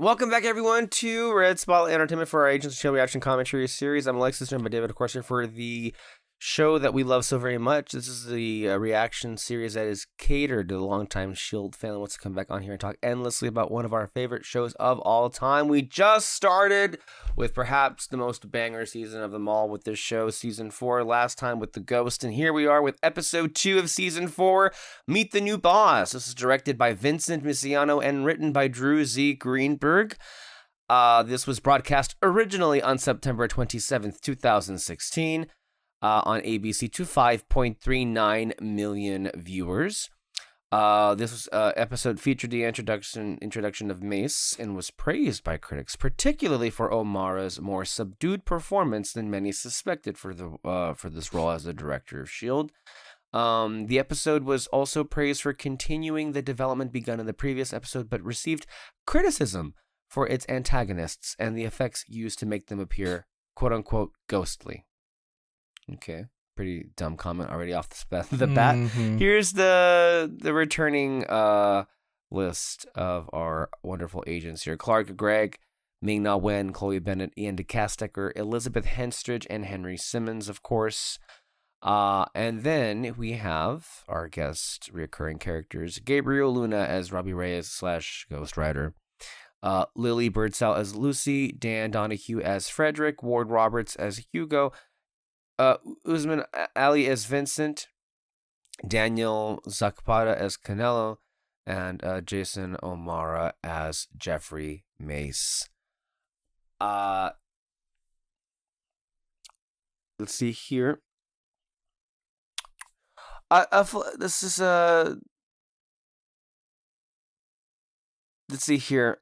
Welcome back, everyone, to Red Spotlight Entertainment for our Agents of Shield reaction commentary series. I'm Alexis, joined by David, of course, here for the show that we love so very much. This is the reaction series that is catered to the longtime Shield fan who wants to come back on here and talk endlessly about one of our favorite shows of all time. We just started with perhaps the most banger season of them all with this show, Season 4, last time with The Ghost, and here we are with Episode 2 of Season 4, Meet the New Boss. This is directed by Vincent Misiano and written by Drew Z. Greenberg. This was broadcast originally on September 27th, 2016. On ABC to 5.39 million viewers. This episode featured the introduction of Mace and was praised by critics, particularly for O'Mara's more subdued performance than many suspected for this role as the director of S.H.I.E.L.D. The episode was also praised for continuing the development begun in the previous episode, but received criticism for its antagonists and the effects used to make them appear, quote-unquote, ghostly. Okay, pretty dumb comment already off the bat. Here's the returning list of our wonderful agents here. Clark Gregg, Ming-Na Wen, Chloe Bennett, Ian DeCastecker, Elizabeth Henstridge, and Henry Simmons, of course. And then we have our guest reoccurring characters, Gabriel Luna as Robbie Reyes / Ghost Rider, Lily Birdsall as Lucy, Dan Donahue as Frederick, Ward Roberts as Hugo, Usman Ali as Vincent, Daniel Zakpada as Canelo, and Jason O'Mara as Jeffrey Mace. Let's see here. This is let's see here.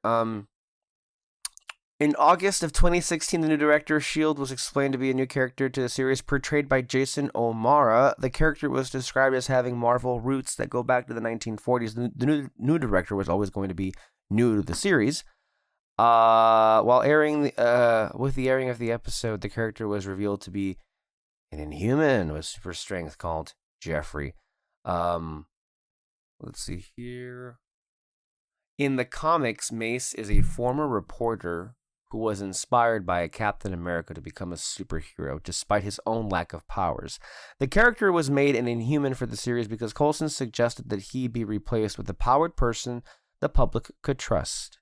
In August of 2016, the new director of S.H.I.E.L.D. was explained to be a new character to the series, portrayed by Jason O'Mara. The character was described as having Marvel roots that go back to the 1940s. The new director was always going to be new to the series. While airing with the airing of the episode, the character was revealed to be an Inhuman with super strength called Jeffrey. Let's see here. In the comics, Mace is a former reporter who was inspired by Captain America to become a superhero, despite his own lack of powers. The character was made an Inhuman for the series because Coulson suggested that he be replaced with a powered person the public could trust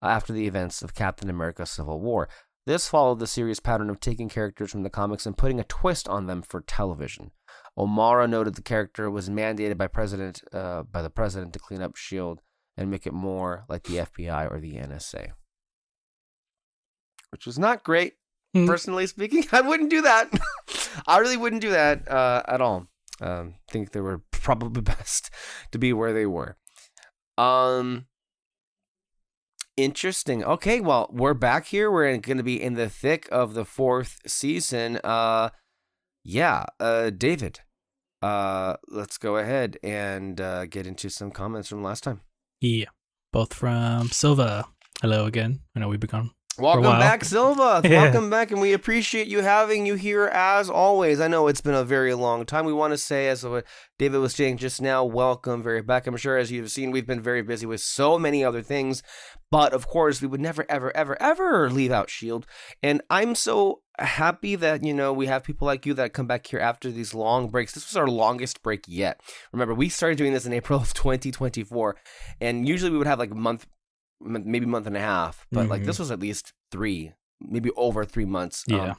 after the events of Captain America Civil War. This followed the series' pattern of taking characters from the comics and putting a twist on them for television. O'Mara noted the character was mandated by the president to clean up S.H.I.E.L.D. and make it more like the FBI or the NSA. Which was not great, personally speaking. I wouldn't do that. I really wouldn't do that at all. Think they were probably best to be where they were. Interesting. Okay, well, we're back here. We're going to be in the thick of the 4th season. David, let's go ahead and get into some comments from last time. Yeah, both from Silva. Hello again. I know we've been gone. Welcome back, Silva. Welcome back, and we appreciate having you here as always. I know it's been a very long time. We want to say, as what David was saying just now, welcome very back. I'm sure, as you've seen, we've been very busy with so many other things, but of course, we would never, ever, ever, ever leave out S.H.I.E.L.D. And I'm so happy that, we have people like you that come back here after these long breaks. This was our longest break yet. Remember, we started doing this in April of 2024, and usually we would have like a month, maybe month and a half, but like this was at least 3, maybe over 3 months. Yeah.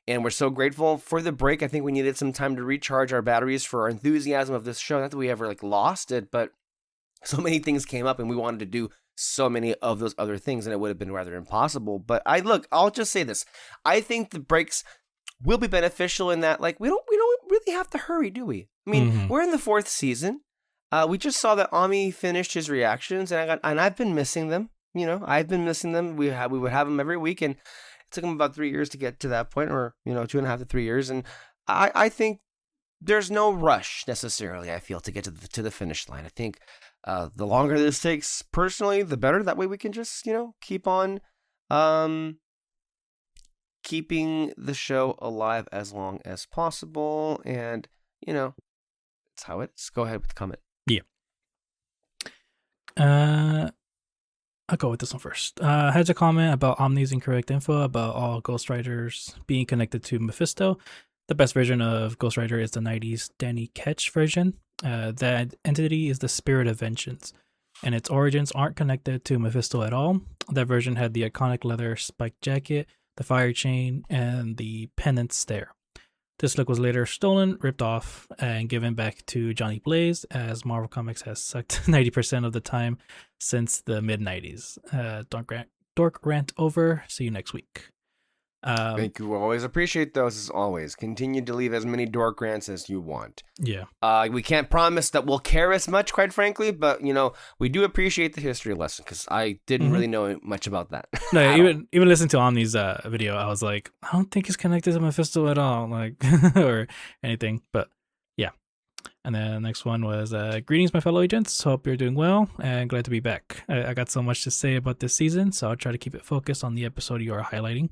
And we're so grateful for the break. I think we needed some time to recharge our batteries for our enthusiasm of this show. Not that we ever lost it, but so many things came up and we wanted to do so many of those other things, and it would have been rather impossible. But I'll just say this. I think the breaks will be beneficial in that we don't really have to hurry, do we? I mean, we're in the 4th season. We just saw that Ami finished his reactions, and I've been missing them. I've been missing them. We would have them every week, and it took them about 3 years to get to that point, or 2.5 to 3 years. And I think there's no rush necessarily. I feel to get to the finish line. I think the longer this takes, personally, the better. That way we can just keep on keeping the show alive as long as possible, and it's how it's. Go ahead with the comment. Yeah. I'll go with this one first. I had a comment about Omni's incorrect info about all Ghost Riders being connected to Mephisto. The best version of Ghost Rider is the 90s Danny Ketch version. That entity is the spirit of vengeance, and its origins aren't connected to Mephisto at all. That version had the iconic leather spiked jacket, the fire chain, and the pennant stare. This look was later stolen, ripped off, and given back to Johnny Blaze, as Marvel Comics has sucked 90% of the time since the mid 90s. Dork rant over. See you next week. Thank you. Always appreciate those as always. Continue to leave as many dork rants as you want. Yeah. We can't promise that we'll care as much, quite frankly, but we do appreciate the history lesson because I didn't really know much about that. No, even listening to Omni's video, I was like, I don't think it's connected to Mephisto at all, like or anything. But yeah. And then the next one was greetings, my fellow agents. Hope you're doing well and glad to be back. I got so much to say about this season, so I'll try to keep it focused on the episode you are highlighting.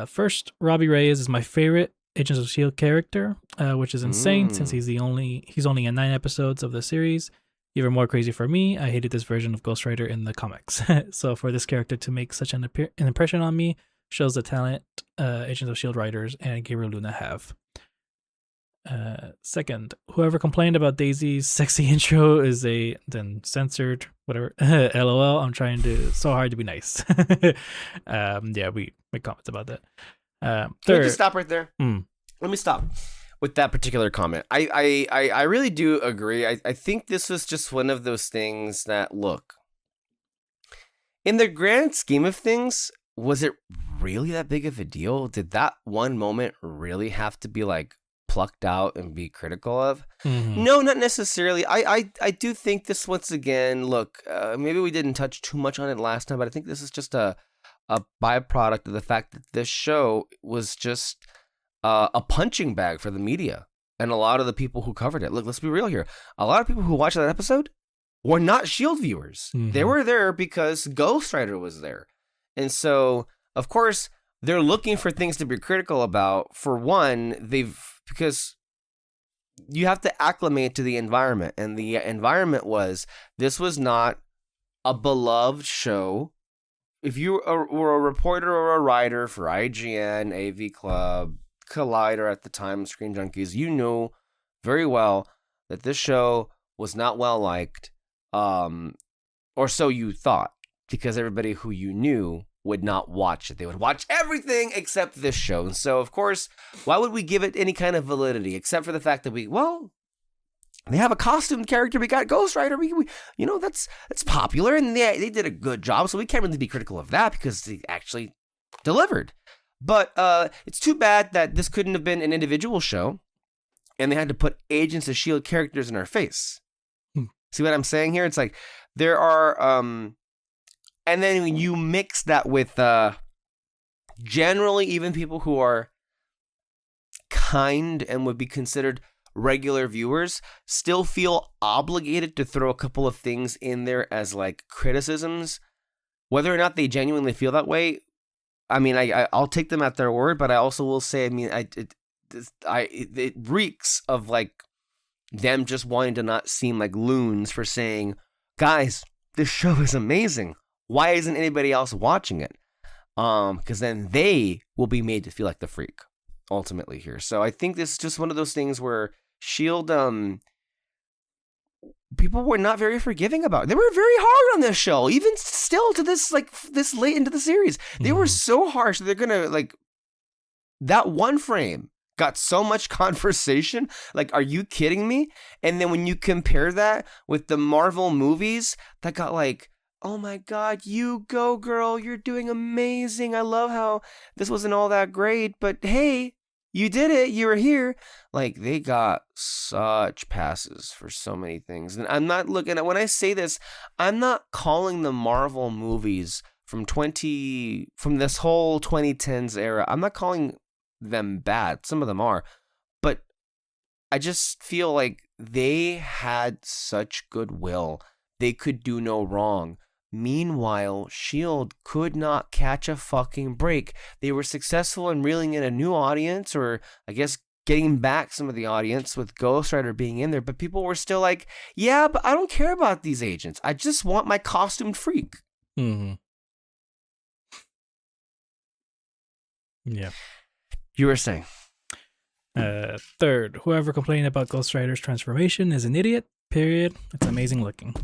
First, Robbie Reyes is my favorite Agents of S.H.I.E.L.D. character, which is insane since he's only in 9 episodes of the series. Even more crazy for me, I hated this version of Ghost Rider in the comics. So for this character to make such an impression on me shows the talent Agents of S.H.I.E.L.D. writers and Gabriel Luna have. Second, whoever complained about Daisy's sexy intro is then censored, whatever. LOL, I'm trying so hard to be nice. Yeah, we make comments about that. Can we just stop right there? Let me stop with that particular comment. I really do agree. I think this was just one of those things that, look, in the grand scheme of things, was it really that big of a deal? Did that one moment really have to be like plucked out and be critical of? No, not necessarily. I do think this, once again, look, maybe we didn't touch too much on it last time, but I think this is just a byproduct of the fact that this show was just a punching bag for the media and a lot of the people who covered it. Look, let's be real here. A lot of people who watched that episode were not S.H.I.E.L.D. viewers. They were there because Ghost Rider was there. And so, of course, they're looking for things to be critical about. For one, because you have to acclimate to the environment, and the environment this was not a beloved show. If you were a reporter or a writer for IGN, AV Club, Collider at the time, Screen Junkies, you knew very well that this show was not well liked, or so you thought, because everybody who you knew would not watch it. They would watch everything except this show. And so, of course, why would we give it any kind of validity except for the fact that they have a costumed character. We got Ghost Rider. We that's popular, and they did a good job. So we can't really be critical of that because they actually delivered. But it's too bad that this couldn't have been an individual show, and they had to put Agents of S.H.I.E.L.D. characters in our face. See what I'm saying here? It's like there are, and then when you mix that with generally even people who are kind and would be considered regular viewers still feel obligated to throw a couple of things in there as like criticisms, whether or not they genuinely feel that way. I mean, I'll take them at their word, but I also will say, I mean, it reeks of like them just wanting to not seem like loons for saying, guys, this show is amazing. Why isn't anybody else watching it? Because then they will be made to feel like the freak ultimately here. So I think this is just one of those things where S.H.I.E.L.D. People were not very forgiving about it. They were very hard on this show, even still to this late into the series. They were so harsh. They're gonna that one frame got so much conversation. Like, are you kidding me? And then when you compare that with the Marvel movies that got like, oh my God, you go girl, you're doing amazing. I love how this wasn't all that great, but hey, you did it. You were here. Like, they got such passes for so many things. And I'm not looking at, when I say this, I'm not calling the Marvel movies from this whole 2010s era, I'm not calling them bad. Some of them are. But I just feel like they had such goodwill. They could do no wrong. Meanwhile, S.H.I.E.L.D. could not catch a fucking break. They were successful in reeling in a new audience, or I guess getting back some of the audience with Ghost Rider being in there, but people were still like, yeah, but I don't care about these agents. I just want my costumed freak. Mm-hmm. Yeah. You were saying. Third, whoever complained about Ghost Rider's transformation is an idiot. Period. It's amazing looking.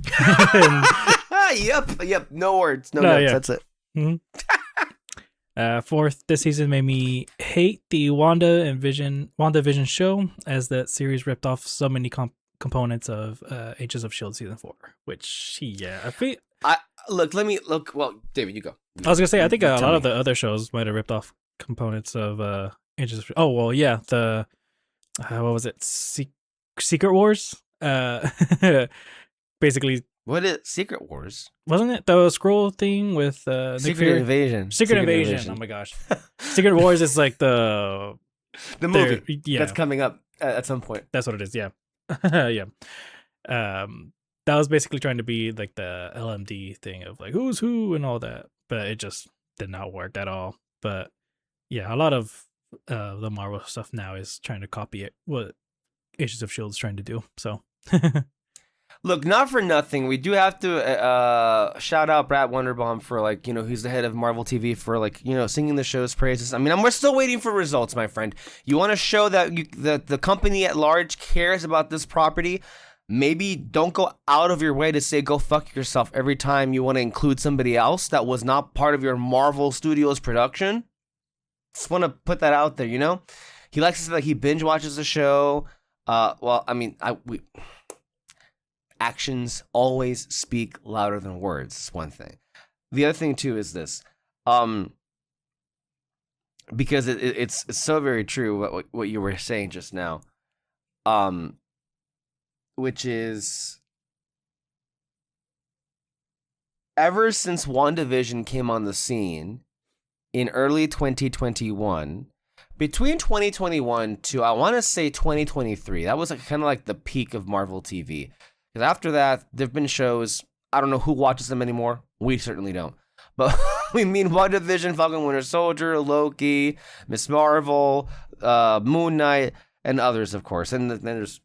Yep. No words. No No, notes. yeah. That's it. Mm-hmm. Fourth, this season made me hate the WandaVision show, as that series ripped off so many components of Agents of S.H.I.E.L.D. season 4. Which, yeah, I feel. Well, David, you go. I was gonna say, I think a Tell lot me. of the other shows might have ripped off components of Agents of. Oh well, yeah, the what was it? Secret Wars. Basically, What is Secret Wars? wasn't it the scroll thing with Nick Secret Fury? Invasion. Secret Invasion. Oh my gosh, Secret Wars is like the movie yeah, that's coming up at some point. that's what it is. Yeah, yeah. That was basically trying to be like the LMD thing of like who's who and all that, but it just did not work at all. But yeah, a lot of the Marvel stuff now is trying to copy it what Agents of S.H.I.E.L.D. is trying to do. So. Look, not for nothing, we do have to shout out Brad Wonderbaum for, like, he's the head of Marvel TV, for, like, singing the show's praises. I mean, we're still waiting for results, my friend. You want to show that that the company at large cares about this property? Maybe don't go out of your way to say go fuck yourself every time you want to include somebody else that was not part of your Marvel Studios production. Just want to put that out there, He likes to say that he binge watches the show. Well, I mean, actions always speak louder than words. It's one thing. The other thing too is this, because it's so very true what you were saying just now, which is ever since WandaVision came on the scene in early 2021, between 2021 to I want to say 2023, that was kind of like the peak of Marvel TV. Because after that, there've been shows. I don't know who watches them anymore. We certainly don't. But we mean WandaVision, Falcon Winter Soldier, Loki, Miss Marvel, Moon Knight, and others, of course. And then there's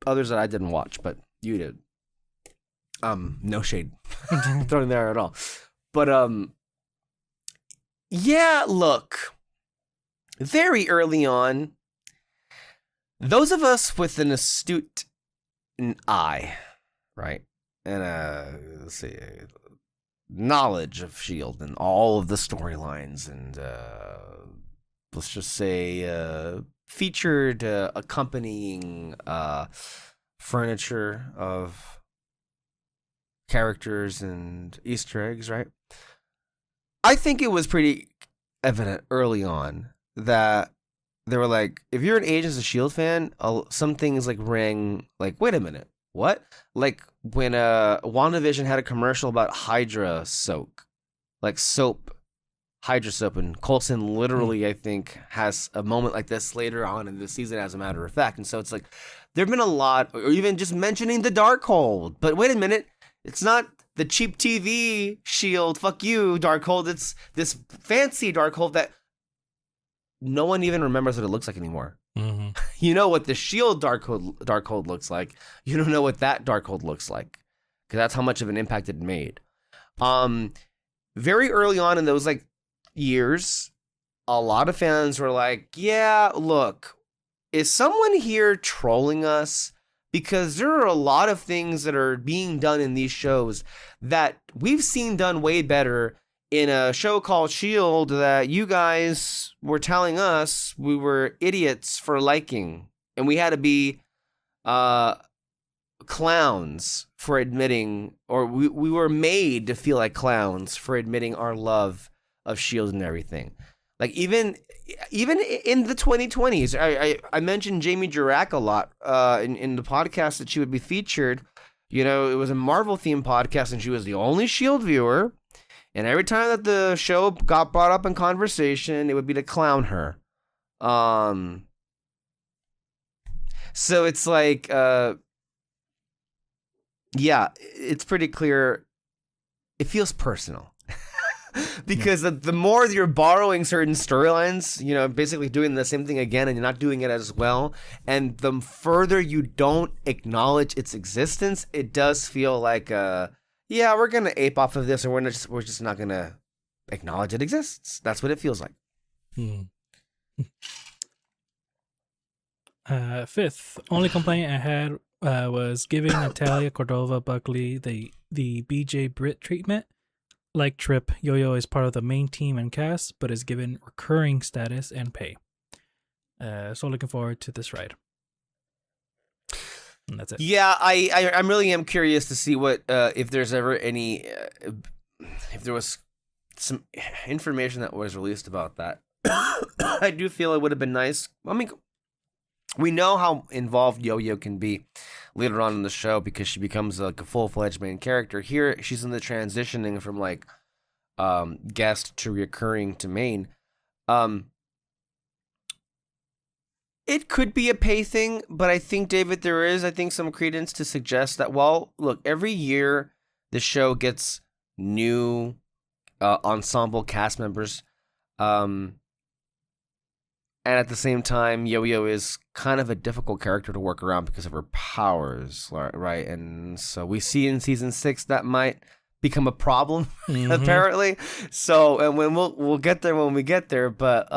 others that I didn't watch, but you did. No shade thrown in there at all. But yeah, look. Very early on, those of us with an astute eye, right, and let's see, knowledge of S.H.I.E.L.D. and all of the storylines, and let's just say featured accompanying furniture of characters and Easter eggs, right? I think it was pretty evident early on that they were like, if you're an Agents of S.H.I.E.L.D. fan, some things like rang like, wait a minute, what? Like when WandaVision had a commercial about Hydra soap, like soap, Hydra soap, and Coulson literally, I think, has a moment like this later on in the season, as a matter of fact. And so it's like, there have been a lot, or even just mentioning the Darkhold. But wait a minute, it's not the cheap TV S.H.I.E.L.D. Fuck you, Darkhold. It's this fancy Darkhold that no one even remembers what it looks like anymore. Mm-hmm. You know what the S.H.I.E.L.D. Darkhold looks like. You don't know what that Darkhold looks like, because that's how much of an impact it made. Very early on in those like years, a lot of fans were like, yeah, look, is someone here trolling us? Because there are a lot of things that are being done in these shows that we've seen done way better in a show called S.H.I.E.L.D. that you guys were telling us we were idiots for liking. And we had to be clowns for admitting, or we were made to feel like clowns for admitting our love of S.H.I.E.L.D. and everything. Like even in the 2020s, I mentioned Jamie Jurack a lot in the podcast that she would be featured. You know, it was a Marvel-themed podcast, and she was the only S.H.I.E.L.D. viewer. And every time that the show got brought up in conversation, it would be to clown her. So it's like, yeah, it's pretty clear. It feels personal. Because the more you're borrowing certain storylines, you know, basically doing the same thing again and you're not doing it as well, and the further you don't acknowledge its existence, it does feel like yeah, we're gonna ape off of this, and we're just not gonna acknowledge it exists. That's what it feels like. Fifth, only complaint I had was giving Natalia Cordova Buckley the BJ Britt treatment. Like Trip, Yo-Yo is part of the main team and cast, but is given recurring status and pay. So looking forward to this ride. And that's it. Yeah, I really am curious to see what if there's ever any if there was some information that was released about that. I do feel it would have been nice. I mean, we know how involved Yo-Yo can be later on in the show because she becomes like a full-fledged main character. Here, she's in the transitioning from like guest to recurring to main. It could be a pay thing, but I think, David, there is, I think, some credence to suggest that, well, look, every year the show gets new ensemble cast members. And at the same time, Yo-Yo is kind of a difficult character to work around because of her powers, right? And so we see in season 6 that might become a problem, apparently. So, and when we'll get there when we get there. But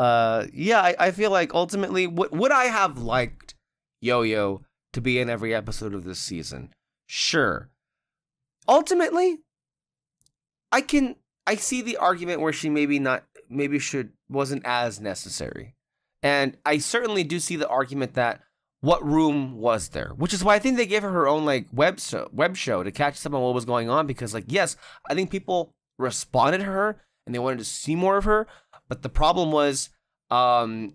yeah, I feel like ultimately, would I have liked Yo-Yo to be in every episode of this season? Sure. Ultimately, I see the argument where she wasn't as necessary. And I certainly do see the argument that what room was there, which is why I think they gave her own like web show to catch up on what was going on. Because like, yes, I think people responded to her and they wanted to see more of her. But the problem was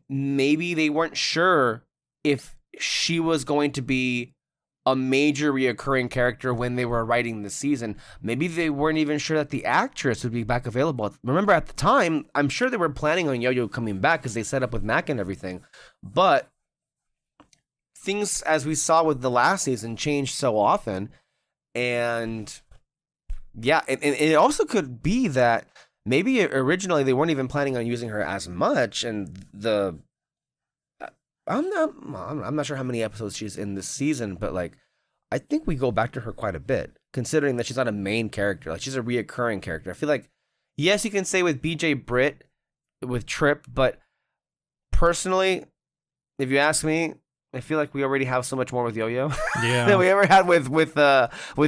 maybe they weren't sure if she was going to be a major reoccurring character when they were writing the season. Maybe they weren't even sure that the actress would be back available. Remember, at the time, I'm sure they were planning on Yo-Yo coming back because they set up with Mac and everything. But things, as we saw with the last season, changed so often. And yeah, and it also could be that maybe originally they weren't even planning on using her as much. And I'm not sure how many episodes she's in this season, but like, I think we go back to her quite a bit, considering that she's not a main character. Like, she's a reoccurring character. I feel like, yes, you can say with BJ Britt, with Trip, but personally, if you ask me, I feel like we already have so much more with Yo-Yo than we ever had with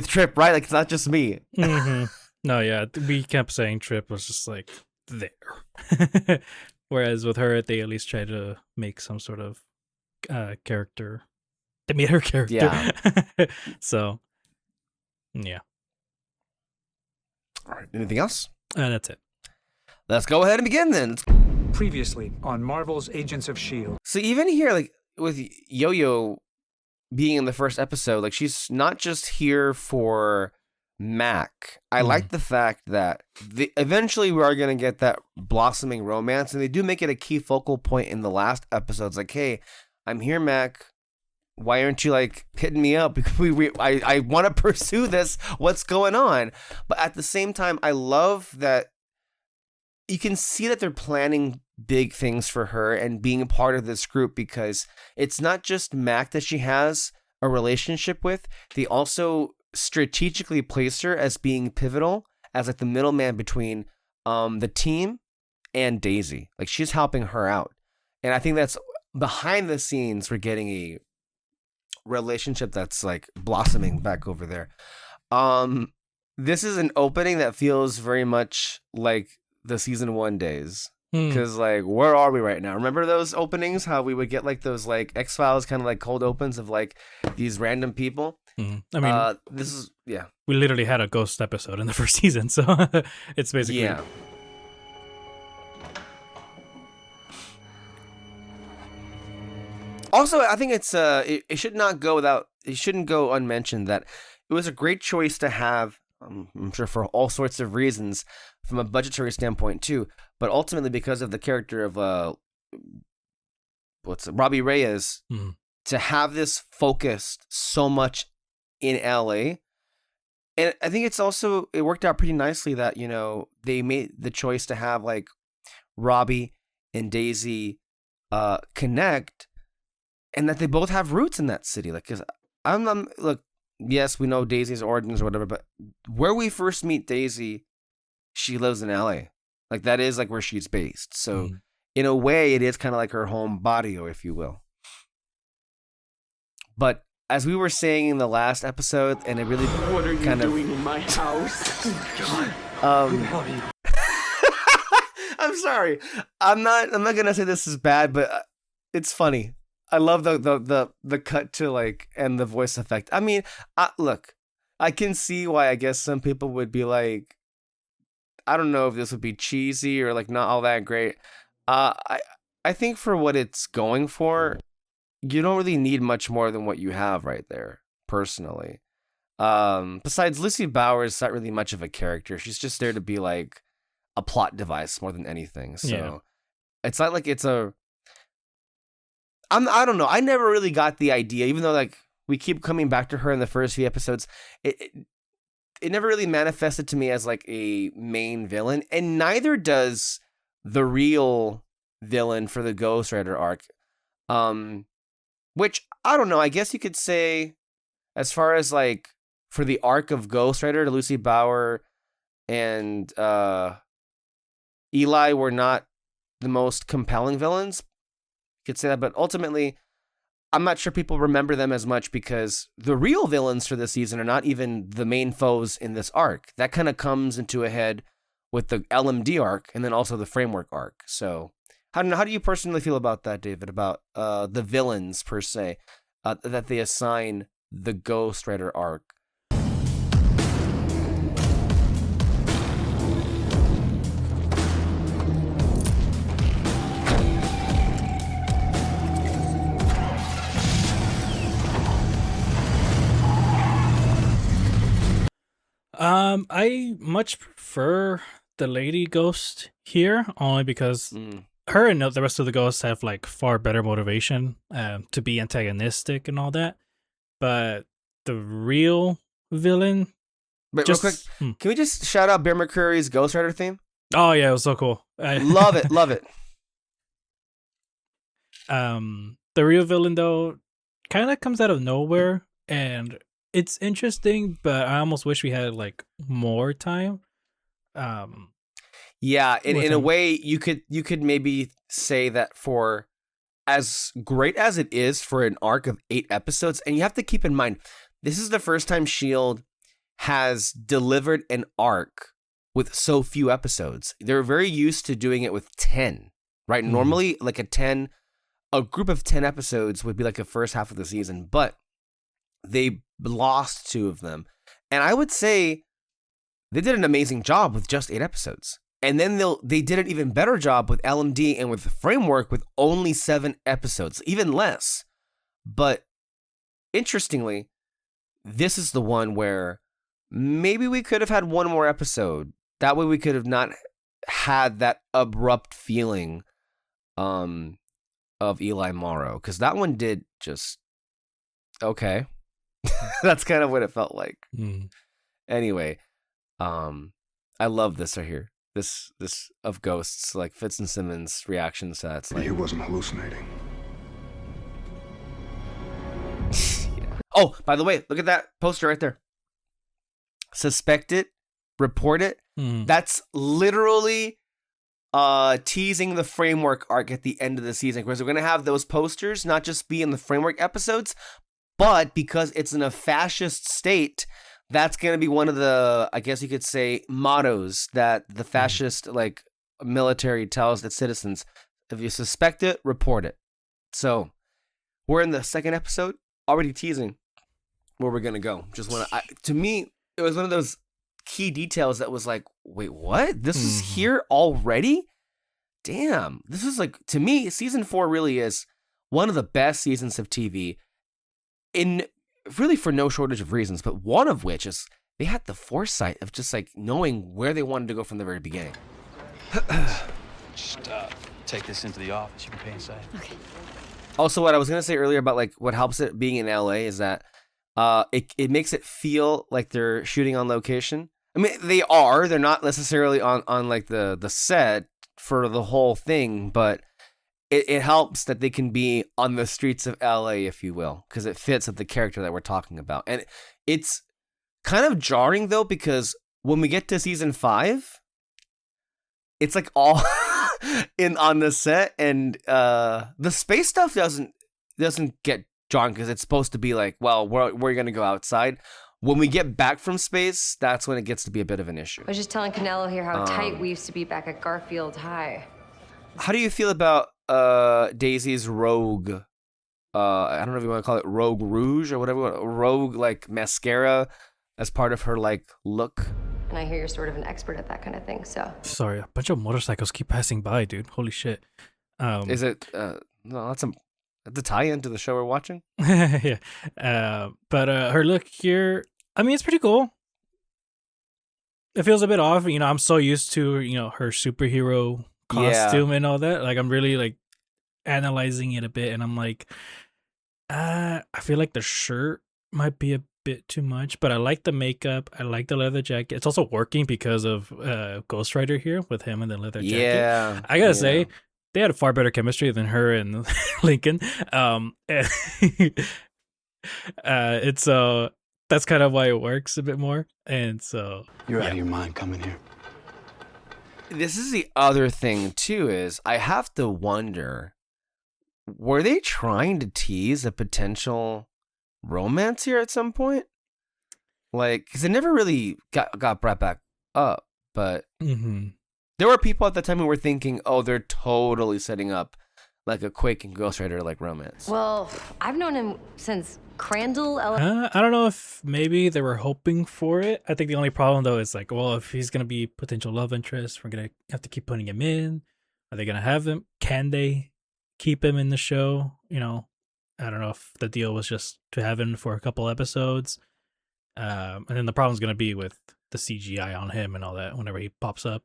Trip, right? Like, it's not just me. Mm-hmm. No, yeah, we kept saying Trip was just like there. Whereas with her, they at least try to make some sort of character. They made her character. Yeah. So, yeah. All right. Anything else? That's it. Let's go ahead and begin then. Previously on Marvel's Agents of S.H.I.E.L.D. So even here, like with Yo-Yo being in the first episode, like she's not just here for Mac. I like the fact that eventually we are going to get that blossoming romance, and they do make it a key focal point in the last episodes. Like, hey, I'm here, Mac. Why aren't you like hitting me up? I want to pursue this. What's going on? But at the same time, I love that you can see that they're planning big things for her and being a part of this group, because it's not just Mac that she has a relationship with. They also strategically place her as being pivotal, as like the middleman between the team and Daisy. Like, she's helping her out. And I think that's behind the scenes, we're getting a relationship that's like blossoming back over there. This is an opening that feels very much like the season 1 days. Because like, where are we right now? Remember those openings? How we would get like those like X-Files kind of like cold opens of like these random people. I mean, this is we literally had a ghost episode in the first season, so it's basically Also, I think it's it should not go without. It shouldn't go unmentioned that it was a great choice to have. I'm sure for all sorts of reasons, from a budgetary standpoint too, but ultimately because of the character of Robbie Reyes, to have this focused so much in LA. And I think it worked out pretty nicely that, you know, they made the choice to have like Robbie and Daisy connect, and that they both have roots in that city. Like, cause look, yes, we know Daisy's origins or whatever, but where we first meet Daisy, she lives in LA. Like, that is like where she's based. So in a way, it is kind of like her home barrio, if you will. But as we were saying in the last episode, and it really What are you doing in my house? I'm sorry. I'm not gonna say this is bad, but it's funny. I love the cut to like and the voice effect. I mean, look, I can see why I guess some people would be like, I don't know if this would be cheesy or like not all that great. I think for what it's going for, you don't really need much more than what you have right there, personally. Besides, Lucy Bauer is not really much of a character. She's just there to be like a plot device more than anything. So it's not like it's a. I don't know. I never really got the idea, even though like we keep coming back to her in the first few episodes. It never really manifested to me as like a main villain, and neither does the real villain for the Ghost Rider arc. Which I don't know. I guess you could say, as far as like for the arc of Ghost Rider, Lucy Bauer and Eli were not the most compelling villains. You could say that, but ultimately, I'm not sure people remember them as much because the real villains for this season are not even the main foes in this arc. That kind of comes into a head with the LMD arc and then also the framework arc. So how do you personally feel about that, David, about the villains per se that they assign the Ghost Rider arc? I much prefer the Lady Ghost here, only because her and the rest of the ghosts have like far better motivation to be antagonistic and all that. But the real villain, But just real quick, can we just shout out Bear McCreary's Ghost Rider theme? Oh yeah, it was so cool. Love it, love it. The real villain though kind of comes out of nowhere, and it's interesting, but I almost wish we had like more time. Yeah, in a way, you could maybe say that for as great as it is for an arc of 8 episodes, and you have to keep in mind, this is the first time S.H.I.E.L.D. has delivered an arc with so few episodes. They're very used to doing it with 10, right? Normally, like a group of 10 episodes would be like the first half of the season, but they lost 2 of them. And I would say they did an amazing job with just 8 episodes. And then they did an even better job with LMD and with the framework with only 7 episodes, even less. But interestingly, this is the one where maybe we could have had one more episode. That way we could have not had that abrupt feeling of Eli Morrow. Because that one did just, okay. That's kind of what it felt like. Anyway, I love this right here. This of ghosts, like Fitz and Simmons' reactions to that. Like, he wasn't hallucinating. Yeah. Oh, by the way, look at that poster right there. Suspect it, report it. That's literally teasing the framework arc at the end of the season, because we're gonna have those posters not just be in the framework episodes, but because it's in a fascist state, that's going to be one of the, I guess you could say, mottos that the fascist like military tells its citizens. If you suspect it, report it. So we're in the 2nd episode, already teasing where we're going to go. Just want to me, it was one of those key details that was like, wait, what? This is here already? Damn. This is like, to me, season 4 really is one of the best seasons of TV. In really for no shortage of reasons, but one of which is they had the foresight of just like knowing where they wanted to go from the very beginning. Just take this into the office. You can pay inside. Okay. Also, what I was gonna say earlier about like what helps it being in LA is that it makes it feel like they're shooting on location. I mean, they're not necessarily on like the set for the whole thing, but it helps that they can be on the streets of LA, if you will, because it fits with the character that we're talking about. And it's kind of jarring though, because when we get to season 5, it's like all in on the set, and the space stuff doesn't get jarring because it's supposed to be like, well, we're gonna go outside. When we get back from space, that's when it gets to be a bit of an issue. I was just telling Canelo here how tight we used to be back at Garfield High. How do you feel about Daisy's rogue? I don't know if you want to call it Rogue Rouge or whatever, rogue like mascara as part of her like look. And I hear you're sort of an expert at that kind of thing, so. Sorry, a bunch of motorcycles keep passing by, dude. Holy shit. Is it? No, that's a tie-in to the show we're watching. Yeah. But her look here, I mean, it's pretty cool. It feels a bit off. You know, I'm so used to, you know, her superhero costume and all that. Like, I'm really like analyzing it a bit, and I'm like, I feel like the shirt might be a bit too much, but I like the makeup. I like the leather jacket. It's also working because of Ghost Rider here with him and the leather jacket. Yeah, I gotta say, they had a far better chemistry than her and Lincoln. It's that's kind of why it works a bit more. And so You're out of your mind coming here. This is the other thing too, is I have to wonder, were they trying to tease a potential romance here at some point? Like, because it never really got brought back up, but there were people at the time who were thinking, oh, they're totally setting up like a Quake and Ghost Rider like romance. Well, I've known him since Crandall. I don't know if maybe they were hoping for it. I think the only problem though is like, well, if he's gonna be potential love interest, we're gonna have to keep putting him in. Are they gonna have him? Can they keep him in the show? You know, I don't know if the deal was just to have him for a couple episodes. And then the problem's gonna be with the CGI on him and all that whenever he pops up.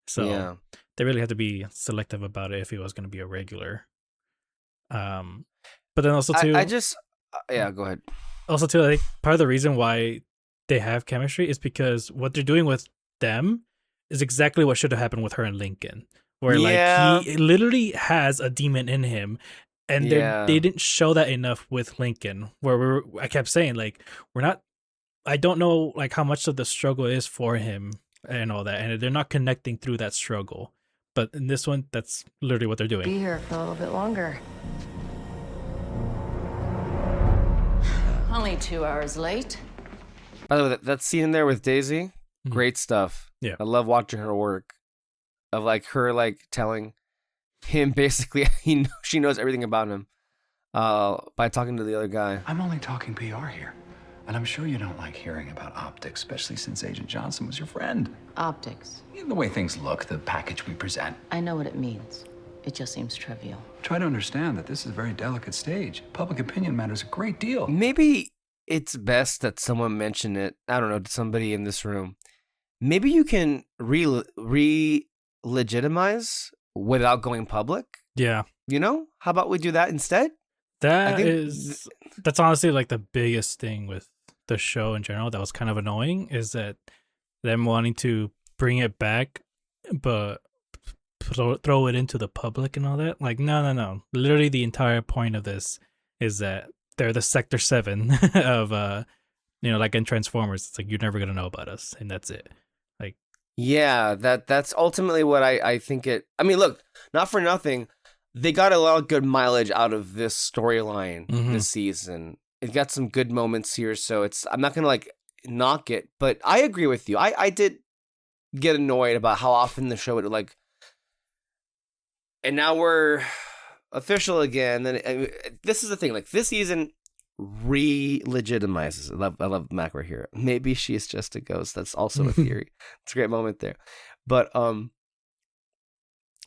So they really had to be selective about it if he was going to be a regular. But then also too, go ahead. Also too, I think part of the reason why they have chemistry is because what they're doing with them is exactly what should have happened with her and Lincoln, where like he literally has a demon in him, and they didn't show that enough with Lincoln. Where I kept saying like I don't know like how much of the struggle is for him and all that, and they're not connecting through that struggle. But in this one, that's literally what they're doing. Be here for a little bit longer. Only 2 hours late. By the way, that scene in there with Daisy, great stuff. Yeah, I love watching her work. Of like her like telling him basically she knows everything about him by talking to the other guy. I'm only talking PR here. And I'm sure you don't like hearing about optics, especially since Agent Johnson was your friend. Optics. The way things look, the package we present. I know what it means. It just seems trivial. Try to understand that this is a very delicate stage. Public opinion matters a great deal. Maybe it's best that someone mention it, I don't know, to somebody in this room. Maybe you can re-legitimize without going public. Yeah. You know? How about we do that instead? That's honestly like the biggest thing with the show in general that was kind of annoying, is that them wanting to bring it back but throw it into the public and all that. Like, no. Literally the entire point of this is that they're the Sector 7 of like in Transformers. It's like, you're never gonna know about us, and that's it. Like, yeah, that's ultimately what I think it. I mean, look, not for nothing, they got a lot of good mileage out of this storyline this season. It got some good moments here, so I'm not gonna like knock it, but I agree with you. I did get annoyed about how often the show would like, and now we're official again. Then this is the thing, like this season re-legitimizes. I love Macra here. Maybe she's just a ghost. That's also a theory. It's a great moment there, but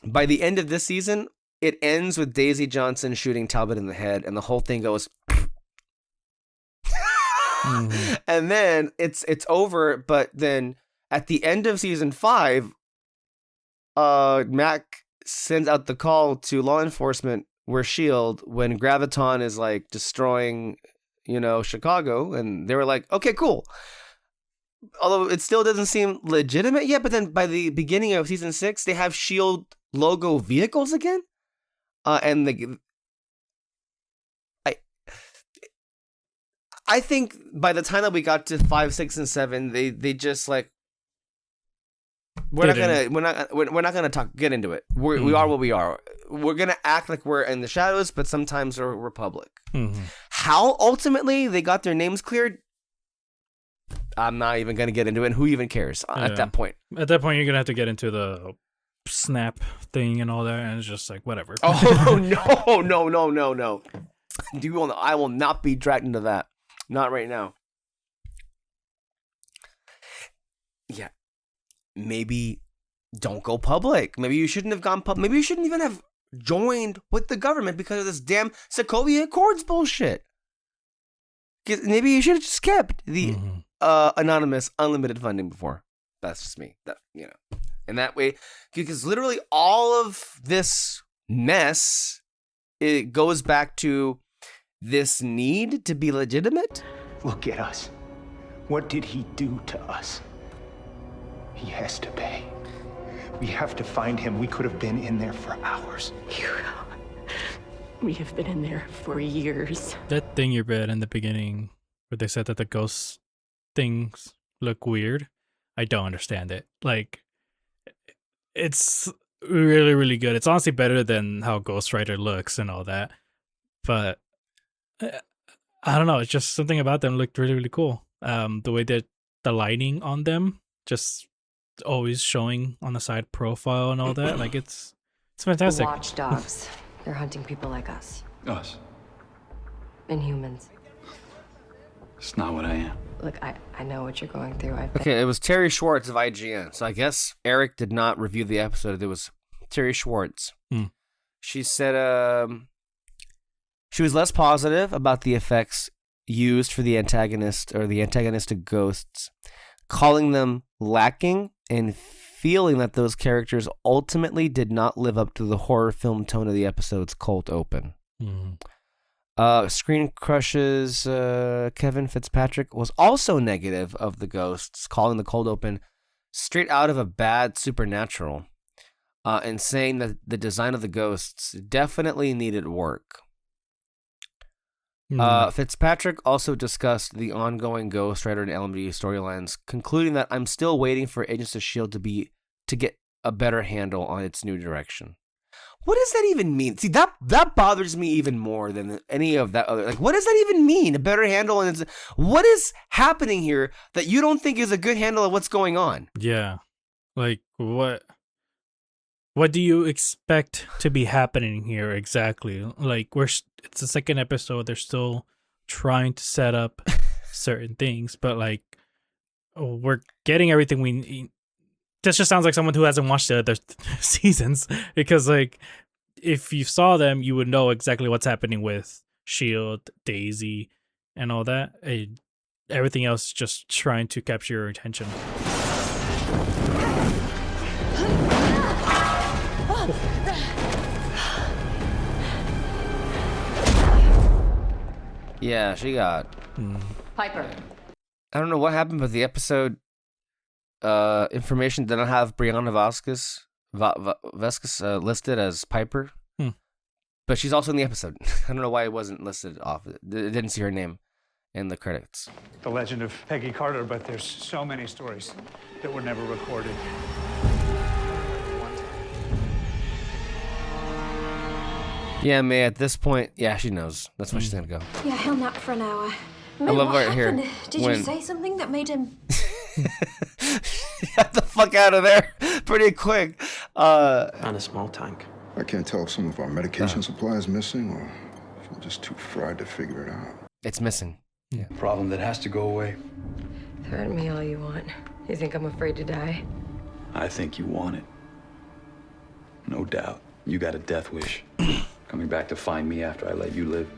by the end of this season, it ends with Daisy Johnson shooting Talbot in the head, and the whole thing goes. And then it's over. But then at the end of season 5, Mac sends out the call to law enforcement. We're SHIELD when Graviton is like destroying, Chicago, and they were like, okay, cool. Although it still doesn't seem legitimate yet. But then by the beginning of season 6, they have SHIELD logo vehicles again. And I think by the time that we got to 5, 6, and 7, they just like we're not gonna get into it. We are what we are. We're gonna act like we're in the shadows, but sometimes we're public. How ultimately they got their names cleared, I'm not even gonna get into it. And who even cares at that point? At that point, you're gonna have to get into the snap thing and all that, and it's just like whatever. Oh no! I will not be dragged into that. Not right now. Yeah. Maybe don't go public. Maybe you shouldn't have gone public. Maybe you shouldn't even have joined with the government because of this damn Sokovia Accords bullshit. Maybe you should have just kept the anonymous unlimited funding before. That's just me. And that way, because literally all of this mess, it goes back to this need to be legitimate. Look at us. What did he do to us? He has to pay. We have to find him. We could have been in there for hours. We have been in there for years. That thing you read in the beginning where they said that the ghost things look weird, I don't understand it. Like, it's really, really good. It's honestly better than how Ghost Rider looks and all that. But I don't know. It's just something about them looked really, really cool. The way that the lighting on them just always showing on the side profile and all that. Like it's fantastic. Watchdogs. They're hunting people like us. Us. And humans. It's not what I am. Look, I know what you're going through. Okay, it was Terry Schwartz of IGN. So I guess Eric did not review the episode. It was Terry Schwartz. She said she was less positive about the effects used for the antagonist or the antagonistic ghosts, calling them lacking and feeling that those characters ultimately did not live up to the horror film tone of the episode's cold open. Screen Crush's Kevin Fitzpatrick was also negative of the ghosts, calling the cold open straight out of a bad Supernatural, and saying that the design of the ghosts definitely needed work. Fitzpatrick also discussed the ongoing Ghost Rider and LMD storylines, concluding that I'm still waiting for Agents of S.H.I.E.L.D. to get a better handle on its new direction. What does that even mean? See, that bothers me even more than any of that other. Like, what does that even mean? A better handle on its. What is happening here that you don't think is a good handle of what's going on? Yeah, like what? What do you expect to be happening here exactly? Like it's the second episode. They're still trying to set up certain things, but like we're getting everything we need. This just sounds like someone who hasn't watched the other seasons, because like if you saw them, you would know exactly what's happening with S.H.I.E.L.D., Daisy, and all that. Everything else is just trying to capture your attention. Yeah, she got Piper. I don't know what happened, but the episode information did not have Brianna Vasquez listed as Piper. But she's also in the episode. I don't know why it wasn't listed off. It didn't see her name in the credits. The legend of Peggy Carter, but there's so many stories that were never recorded. Yeah, May, at this point, yeah, she knows. That's why she's gonna go. Yeah, he'll nap for an hour. I love right here. Did you say something that made him... Get the fuck out of there pretty quick. And a small tank. I can't tell if some of our medication supply is missing or if I'm just too fried to figure it out. It's missing. Yeah. Problem that has to go away. Threaten me all you want. You think I'm afraid to die? I think you want it. No doubt. You got a death wish. Coming back to find me after I let you live.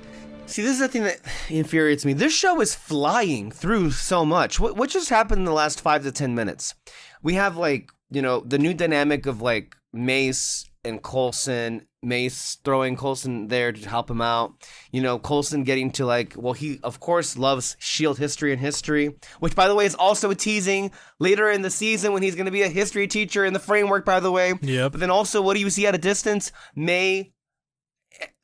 See, this is the thing that infuriates me. This show is flying through so much. What just happened in the last 5 to 10 minutes? We have, like, you know, the new dynamic of, like, Mace and Coulson. Mace throwing Coulson there to help him out. You know, Coulson getting to, like, well, he, of course, loves S.H.I.E.L.D. history, which, by the way, is also a teasing later in the season when he's going to be a history teacher in the framework, by the way. Yep. But then also, what do you see at a distance? May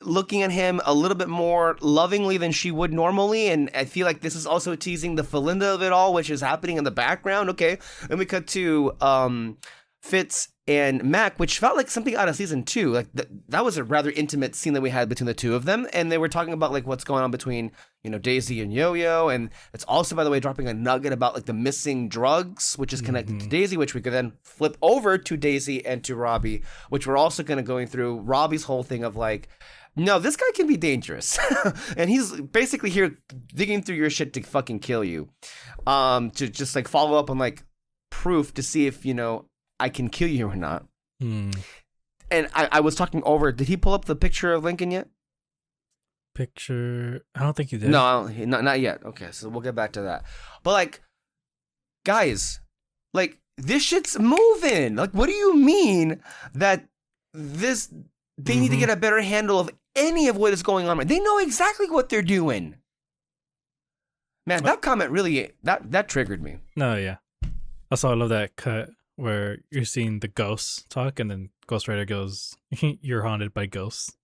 looking at him a little bit more lovingly than she would normally, and I feel like this is also teasing the Felinda of it all, which is happening in the background. Okay, then we cut to Fitz and Mac, which felt like something out of season 2. Like that was a rather intimate scene that we had between the two of them, and they were talking about like what's going on between, you know, Daisy and Yo-Yo, and it's also, by the way, dropping a nugget about like the missing drugs, which is connected to Daisy, which we could then flip over to Daisy and to Robbie, which we're also going to going through Robbie's whole thing of like, no, this guy can be dangerous, and he's basically here digging through your shit to fucking kill you, to just like follow up on like proof to see if, you know, I can kill you or not. And I was talking over. Did he pull up the picture of Lincoln yet? Picture? I don't think you did. No, not yet. Okay, so we'll get back to that. But like, guys, like this shit's moving. Like, what do you mean that this? They need to get a better handle of any of what is going on. They know exactly what they're doing. Man, that comment really that triggered me. No, yeah. Also, I love that cut where you're seeing the ghosts talk, and then Ghost Rider goes, "You're haunted by ghosts."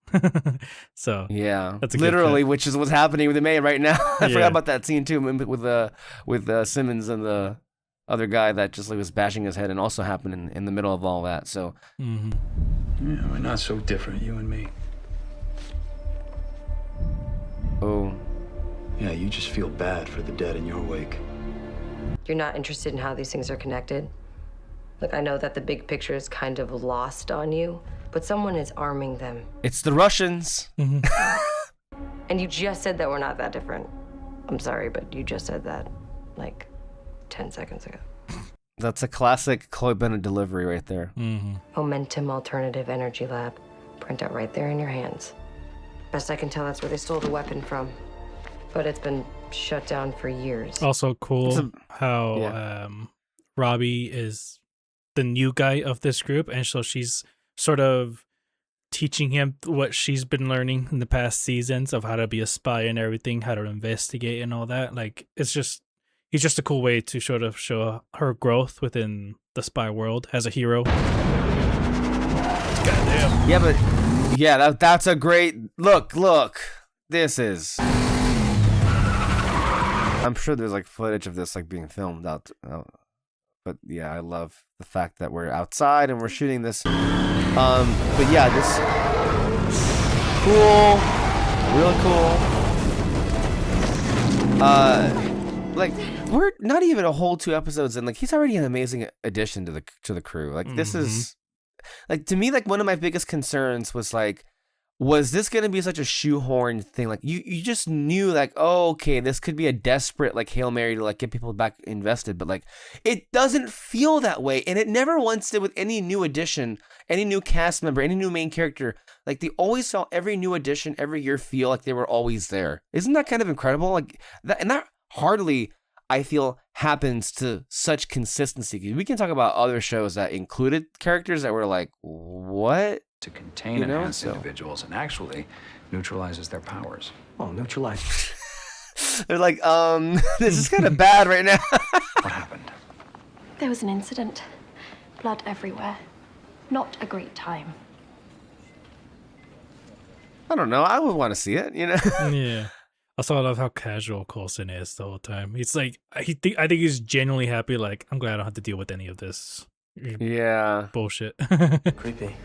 So yeah, that's a literally, good cut. which is what's happening with the May right now. I forgot about that scene too, with Simmons and the other guy that just like was bashing his head, and also happened in the middle of all that. So Yeah, we're not so different, you and me. oh Yeah, you just feel bad for the dead in your wake. You're not interested in how these things are connected? Look, I know that the big picture is kind of lost on you, but someone is arming them. it's the Russians. And you just said that we're not that different. I'm sorry, but you just said that like 10 seconds ago. That's a classic Chloe Bennett delivery right there. Momentum Alternative Energy Lab. Printout right there in your hands. Best I can tell, that's where they stole the weapon from. But it's been shut down for years. Also cool how Robbie is the new guy of this group, and so she's sort of teaching him what she's been learning in the past seasons of how to be a spy and everything, how to investigate and all that. Like, it's just, he's just a cool way to sort of show her growth within the spy world as a hero. Goddamn. Yeah, but that's a great look. This is. I'm sure there's like footage of this like being filmed out. But yeah, I love the fact that we're outside and we're shooting this. But yeah, this cool, real cool. Like we're not even a whole 2 episodes in. Like he's already an amazing addition to the crew. Like this is, like to me, like one of my biggest concerns was like, was this going to be such a shoehorn thing? Like you just knew like, oh, okay, this could be a desperate like Hail Mary to like get people back invested. But like, it doesn't feel that way. And it never once did with any new addition, any new cast member, any new main character. Like they always saw every new addition every year feel like they were always there. Isn't that kind of incredible? Like that, and that hardly, I feel, happens to such consistency. We can talk about other shows that included characters that were like, what? To contain enhanced individuals and actually neutralizes their powers. Oh, neutralize. They're like, this is kind of bad right now. What happened? There was an incident. Blood everywhere. Not a great time. I don't know. I would want to see it, you know? Yeah. Also, I love how casual Coulson is the whole time. He's like, I think he's genuinely happy. Like, I'm glad I don't have to deal with any of this. Yeah. Bullshit. Creepy.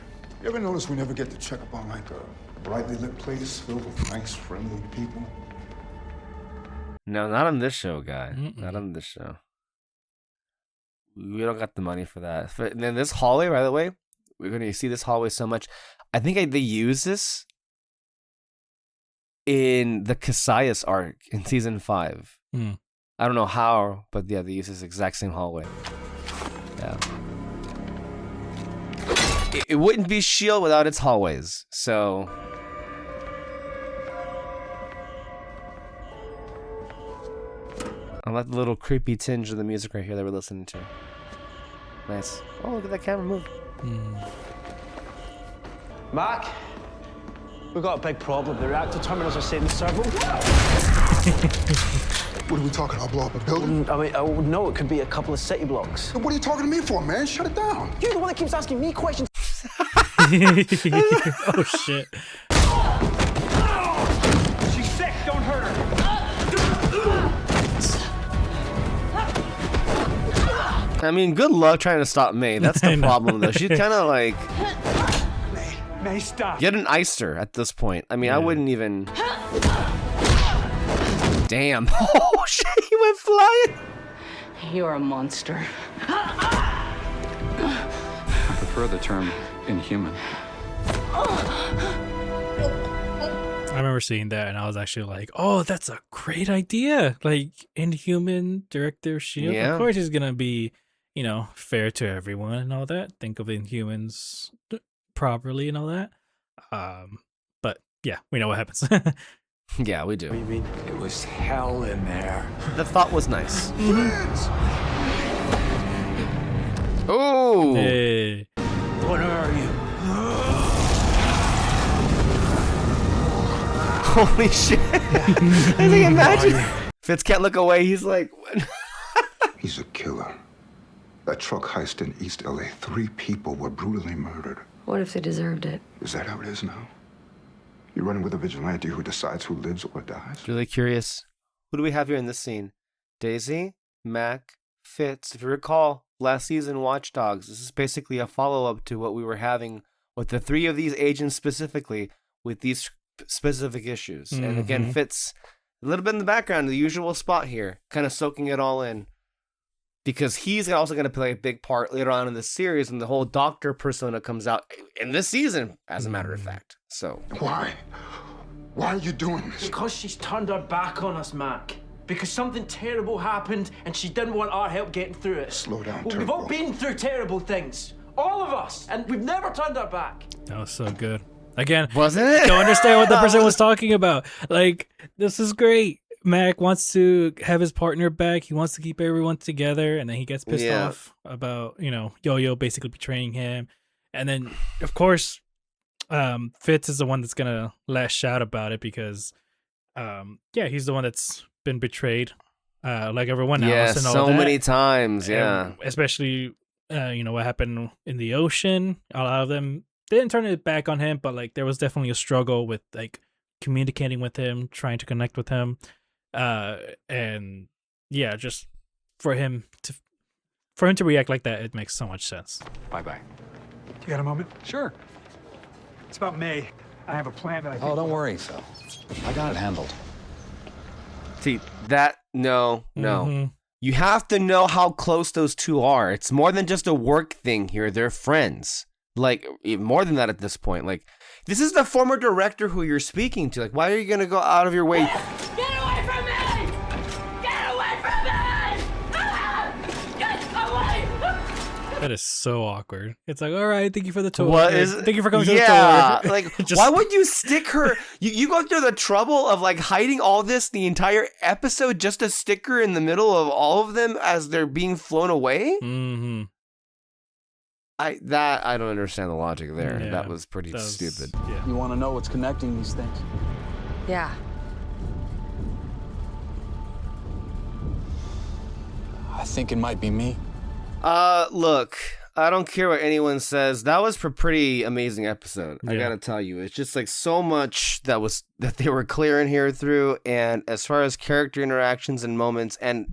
You ever notice we never get to check up on like a brightly lit place filled with nice, friendly people? No, not on this show, guy. Not on this show. We don't got the money for that. And then this hallway, by the way, we're going to see this hallway so much. I think they use this in the Cassius arc in season 5. I don't know how, but yeah, they use this exact same hallway. Yeah. It wouldn't be S.H.I.E.L.D. without its hallways, so... I like the little creepy tinge of the music right here that we're listening to. Nice. Oh, look at that camera move. Mark, we've got a big problem. The reactor terminals are setting several. What are we talking about? Blow up a building? I mean, no, it could be a couple of city blocks. What are you talking to me for, man? Shut it down. You're the one that keeps asking me questions. Oh, shit. I mean, good luck trying to stop May. That's the problem, though. She's kind of like... May, stop. Get an Eister at this point. I mean, I wouldn't even... Damn. Oh, shit, he went flying. You're a monster. I prefer the term inhuman. I remember seeing that and I was actually like, oh, that's a great idea. Like, Inhuman, Director Shield. Yeah. Of course he's going to be, you know, fair to everyone and all that. Think of Inhumans properly and all that. But yeah, we know what happens. Yeah, we do. What do you mean? It was hell in there. The thought was nice. Oh! Hey. What are you? Holy shit. I think imagine. Fitz can't look away. He's like, what? He's a killer. That truck heist in East LA, 3 people were brutally murdered. What if they deserved it? Is that how it is now? You're running with a vigilante who decides who lives or dies? Really curious. Who do we have here in this scene? Daisy, Mac, Fitz. If you recall, last season, Watch Dogs. This is basically a follow-up to what we were having with the 3 of these agents specifically with these specific issues. And again, Fitz, a little bit in the background, the usual spot here, kind of soaking it all in. Because he's also going to play a big part later on in the series when the whole doctor persona comes out in this season, as a matter of fact. So Why? Why are you doing this? Because she's turned her back on us, Mac. Because something terrible happened and she didn't want our help getting through it. Slow down, Well, we've Turbo. all been through terrible things. All of us. And we've never turned our back. That was so good. Again, wasn't it? don't understand what the person was talking about. Like, this is great. Mac wants to have his partner back. He wants to keep everyone together, and then he gets pissed off about, you know, Yo-Yo basically betraying him. And then, of course, Fitz is the one that's gonna lash out about it because, he's the one that's been betrayed, like everyone else. yeah, and all so that. many times, yeah. Especially, you know, what happened in the ocean. A lot of them didn't turn it back on him, but like there was definitely a struggle with like communicating with him, trying to connect with him. And yeah, just for him to react like that, it makes so much sense. Bye-bye. You got a moment? Sure. It's about May. I have a plan that I think... Oh, don't worry, Phil. I got it handled. See, that, no. You have to know how close those two are. It's more than just a work thing here. They're friends. Like, more than that at this point. Like, this is the former director who you're speaking to. Like, why are you going to go out of your way? Get away from me! Get away from me! Ah! Get away! That is so awkward. It's like, all right, thank you for the tour. Thank you for coming to the tour. Like, why would you stick her? You go through the trouble of like hiding all this the entire episode just to stick her in the middle of all of them as they're being flown away? Mm-hmm. I don't understand the logic there. Yeah, that was pretty stupid. Yeah. You want to know what's connecting these things? Yeah. I think it might be me. Look, I don't care what anyone says. That was a pretty amazing episode. I gotta tell you, it's just like so much that they were clearing here through, and as far as character interactions and moments, and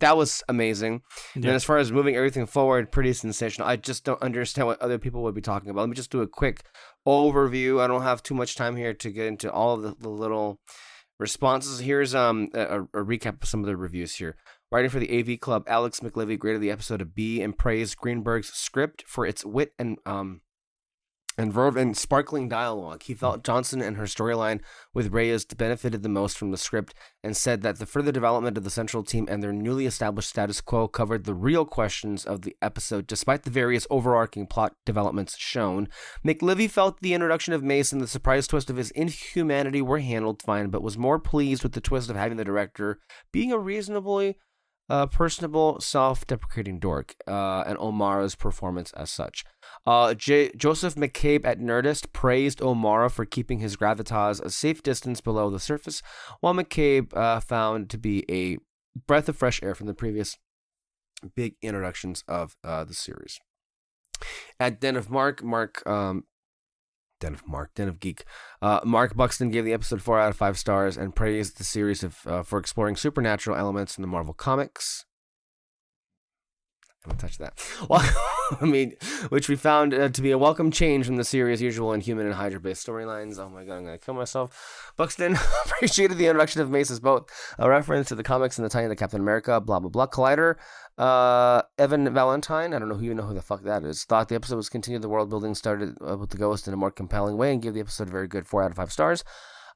that was amazing. And as far as moving everything forward, pretty sensational. I just don't understand what other people would be talking about. Let me just do a quick overview. I don't have too much time here to get into all of the little responses. Here's a recap of some of the reviews here. Writing for the AV Club, Alex McLivy graded the episode a B and praised Greenberg's script for its wit and verve and sparkling dialogue. He felt Johnson and her storyline with Reyes benefited the most from the script and said that the further development of the Central team and their newly established status quo covered the real questions of the episode, despite the various overarching plot developments shown. McLivy felt the introduction of Mace and the surprise twist of his inhumanity were handled fine, but was more pleased with the twist of having the director being a reasonably personable, self-deprecating dork, and O'Mara's performance as such. Joseph McCabe at Nerdist praised O'Mara for keeping his gravitas a safe distance below the surface, while McCabe found to be a breath of fresh air from the previous big introductions of the series. At Den of Geek. Mark Buxton gave the episode 4 out of 5 stars and praised the series for exploring supernatural elements in the Marvel Comics. I'm gonna touch that. Well, I mean, which we found to be a welcome change from the series' usual Inhuman and Hydra-based storylines. Oh my god, I'm gonna kill myself. Buxton appreciated the introduction of Mace as both a reference to the comics and the tie-in to Captain America. Blah blah blah. Collider. Evan Valentine, I don't know who the fuck that is. Thought the episode was continued. The world building started with the Ghost in a more compelling way, and gave the episode a very good 4 out of 5 stars.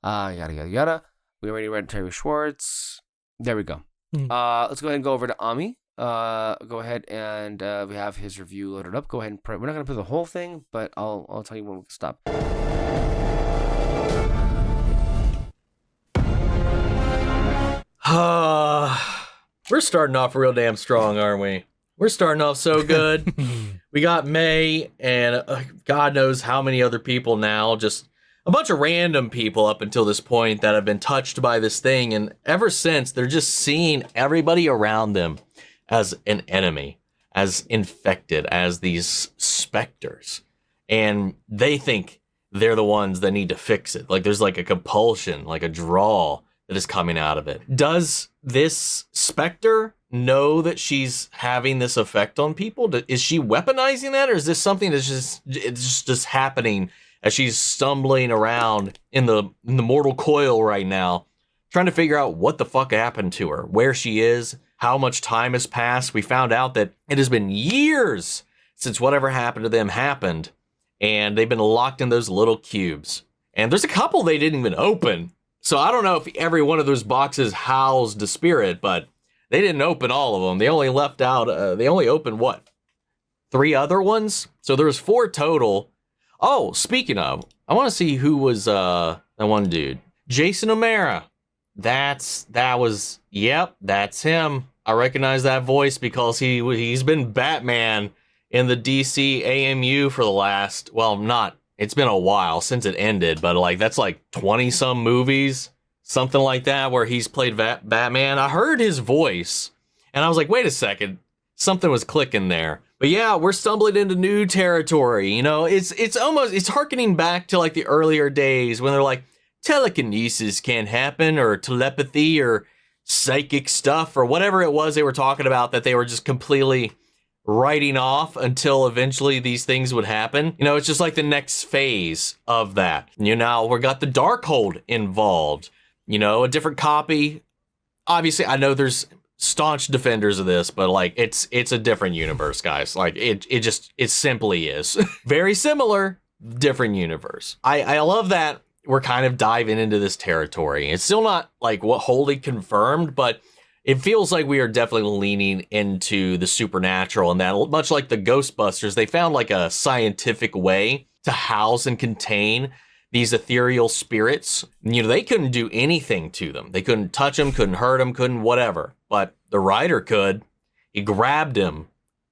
Yada yada yada. We already read Terry Schwartz. There we go. Let's go ahead and go over to Ami. Go ahead and we have his review loaded up. Go ahead and we're not gonna play the whole thing, but I'll tell you when we can stop. We're starting off real damn strong, aren't we? We're starting off so good. We got May and God knows how many other people now, just a bunch of random people up until this point that have been touched by this thing. And ever since, they're just seeing everybody around them as an enemy, as infected, as these specters. And they think they're the ones that need to fix it. Like there's like a compulsion, like a draw that is coming out of it. Does this specter know that she's having this effect on people? Is she weaponizing that, or is this something that's just happening as she's stumbling around in the mortal coil right now, trying to figure out what the fuck happened to her, where she is, how much time has passed? We found out that it has been years since whatever happened to them happened, and they've been locked in those little cubes. And there's a couple they didn't even open. So I don't know if every one of those boxes housed a spirit, but they didn't open all of them. They only left out, they only opened what? 3 other ones? So there was 4 total. Oh, speaking of, I want to see who was that one dude. Jason O'Mara. That's him. I recognize that voice because he's been Batman in the DC AMU for the last, it's been a while since it ended, but like that's like 20 some movies, something like that, where he's played Batman. I heard his voice and I was like, wait a second, something was clicking there. But yeah, we're stumbling into new territory. You know, it's harkening back to like the earlier days when they're like, telekinesis can't happen, or telepathy, or psychic stuff, or whatever it was they were talking about that they were just completely writing off until eventually these things would happen. You know, it's just like the next phase of that. You know, we got the Darkhold involved, you know, a different copy. Obviously, I know there's staunch defenders of this, but like it's a different universe, guys. Like it simply is. Very similar, different universe. I love that we're kind of diving into this territory. It's still not like what wholly confirmed, but it feels like we are definitely leaning into the supernatural, and that much like the Ghostbusters, they found like a scientific way to house and contain these ethereal spirits. You know, they couldn't do anything to them. They couldn't touch them, couldn't hurt them, couldn't whatever. But the writer could. He grabbed him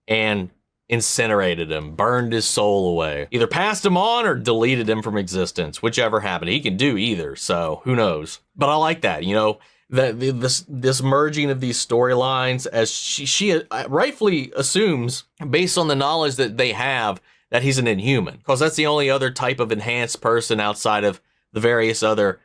and incinerated him, burned his soul away. Either passed him on or deleted him from existence, whichever happened. He can do either, so who knows? But I like that, you know, this merging of these storylines, as she rightfully assumes, based on the knowledge that they have, that he's an Inhuman, because that's the only other type of enhanced person outside of the various other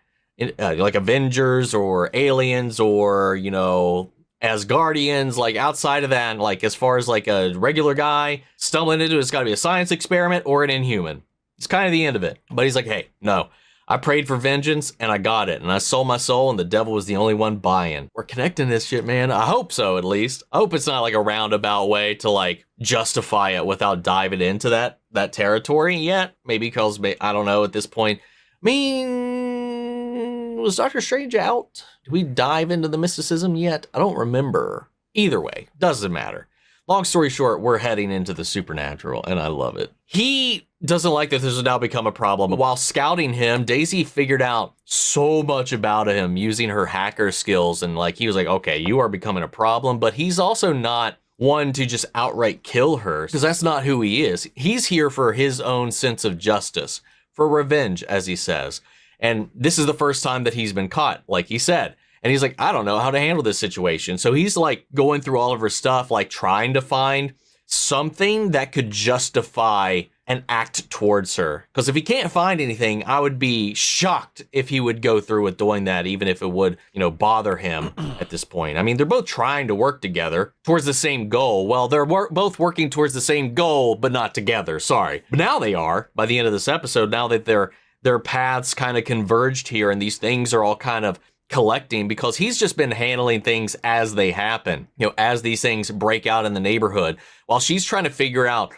like Avengers or aliens or, you know, Asgardians. Like outside of that, like as far as like a regular guy stumbling into it's got to be a science experiment or an Inhuman. It's kind of the end of it. But he's like, hey, no, I prayed for vengeance and I got it, and I sold my soul and the devil was the only one buying. We're connecting this shit, man. I hope so, at least. I hope it's not like a roundabout way to like justify it without diving into that territory yet. Maybe because I don't know at this point. I mean, was Doctor Strange out? Did we dive into the mysticism yet? I don't remember. Either way, doesn't matter. Long story short, we're heading into the supernatural, and I love it. He doesn't like that this has now become a problem. While scouting him, Daisy figured out so much about him using her hacker skills, and like he was like, okay, you are becoming a problem, but he's also not one to just outright kill her, because that's not who he is. He's here for his own sense of justice, for revenge, as he says. And this is the first time that he's been caught, like he said. And he's like, I don't know how to handle this situation. So he's like going through all of her stuff, like trying to find something that could justify and act towards her. Because if he can't find anything, I would be shocked if he would go through with doing that, even if it would, bother him at this point. I mean, they're both trying to work together towards the same goal. Well, they're both working towards the same goal, but not together. Sorry. But now they are, by the end of this episode, now that their paths kind of converged here and these things are all kind of collecting, because he's just been handling things as they happen, as these things break out in the neighborhood, while she's trying to figure out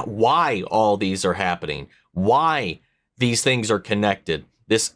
why all these are happening, why these things are connected. This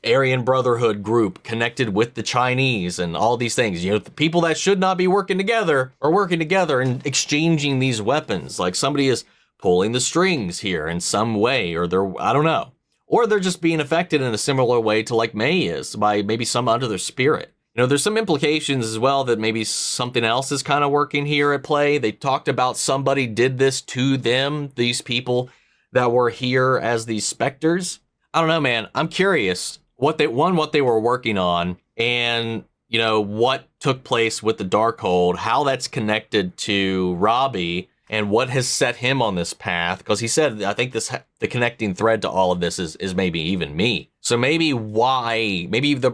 Aryan Brotherhood group connected with the Chinese and all these things. The people that should not be working together are working together and exchanging these weapons. Like somebody is pulling the strings here in some way, or I don't know. Or they're just being affected in a similar way to like May is by maybe some other spirit. There's some implications as well that maybe something else is kind of working here at play. They talked about somebody did this to them, these people that were here as these specters. I don't know, man. I'm curious what they were working on, and what took place with the Darkhold, how that's connected to Robbie, and what has set him on this path. Because he said, I think the connecting thread to all of this is maybe even me. So maybe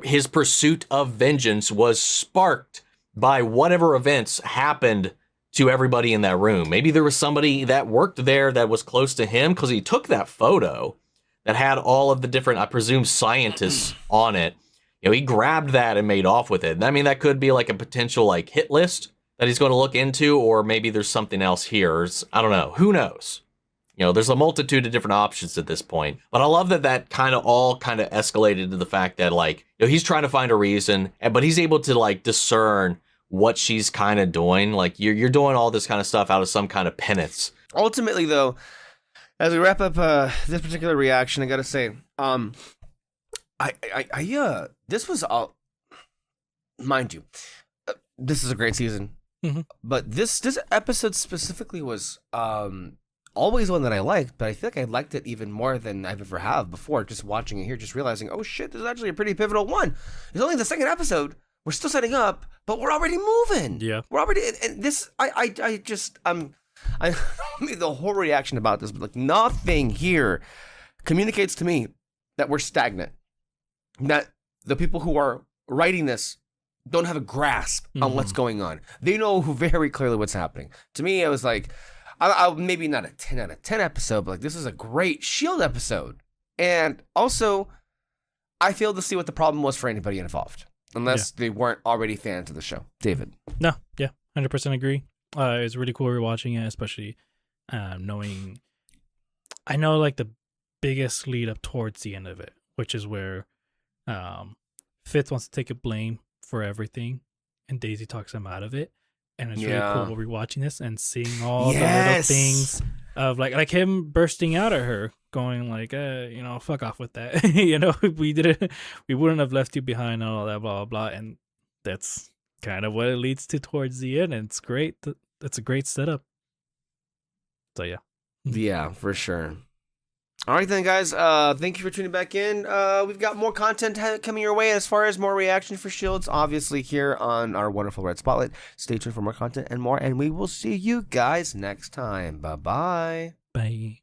his pursuit of vengeance was sparked by whatever events happened to everybody in that room. Maybe there was somebody that worked there that was close to him, because he took that photo that had all of the different, I presume, scientists on it. He grabbed that and made off with it. I mean, that could be like a potential like hit list that he's going to look into, or maybe there's something else here. I don't know. Who knows? There's a multitude of different options at this point. But I love that all escalated to the fact that he's trying to find a reason, but he's able to discern what she's kind of doing. Like you're doing all this kind of stuff out of some kind of penance. Ultimately, though, as we wrap up this particular reaction, I gotta say, this was all, mind you, this is a great season. Mm-hmm. But this episode specifically was always one that I liked, but I feel like I liked it even more than I've ever have before. Just watching it here, just realizing, oh shit, this is actually a pretty pivotal one. It's only the second episode. We're still setting up, but we're already moving. Yeah, we're already. And this, I made the whole reaction about this, but nothing here communicates to me that we're stagnant. That the people who are writing this don't have a grasp on what's going on. They know very clearly what's happening. To me, it was like, I maybe not a 10 out of 10 episode, but this is a great S.H.I.E.L.D. episode. And also, I failed to see what the problem was for anybody involved, unless they weren't already fans of the show. David? No, yeah, 100% agree. It's really cool rewatching it, especially knowing, I know the biggest lead up towards the end of it, which is where Fifth wants to take a blame for everything, and Daisy talks him out of it, and it's really cool rewatching this and seeing all the little things of like him bursting out at her, going fuck off with that. We wouldn't have left you behind and all that, blah blah blah. And that's kind of what it leads to towards the end, and it's great. It's a great setup. So yeah, for sure. All right then, guys. Thank you for tuning back in. We've got more content coming your way as far as more reaction for Shields, obviously here on our wonderful Red Spotlight. Stay tuned for more content and more, and we will see you guys next time. Bye-bye. Bye.